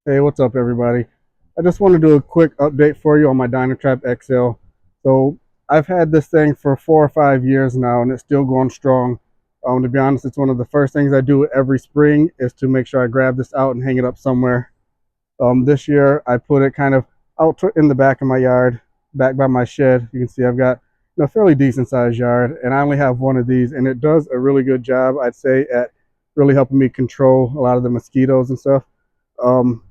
Hey, what's up, everybody? I just want to do a quick update for you on my DynaTrap XL. So I've had this thing for 4 or 5 years now, and it's still going strong. To be honest, it's one of the first things I do every spring is to make sure I grab this out and hang it up somewhere. This year I put it kind of out in the back of my yard, back by my shed. You can see I've got a fairly decent sized yard, and I only have one of these, and it does a really good job, I'd say, at really helping me control a lot of the mosquitoes and stuff. Um,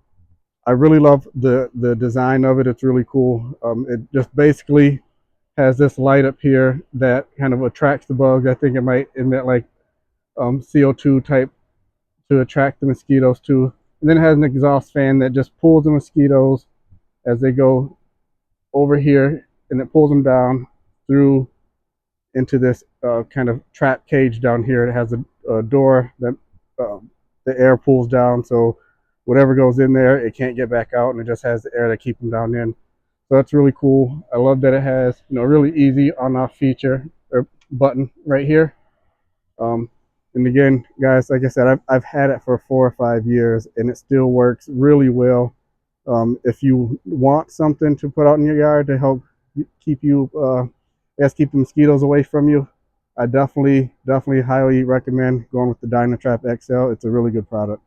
I really love the design of it. It's really cool. It just basically has this light up here that kind of attracts the bugs. I think it might emit like CO2 type to attract the mosquitoes too. And then it has an exhaust fan that just pulls the mosquitoes as they go over here, and it pulls them down through into this kind of trap cage down here. It has a door that the air pulls down, so whatever goes in there, it can't get back out, and it just has the air to keep them down in. So that's really cool. I love that it has a really easy on-off feature or button right here. Um, and again, guys, like I said, I've had it for 4 or 5 years, and it still works really well. If you want something to put out in your yard to help keep you, keep the mosquitoes away from you, I definitely highly recommend going with the DynaTrap XL. It's a really good product.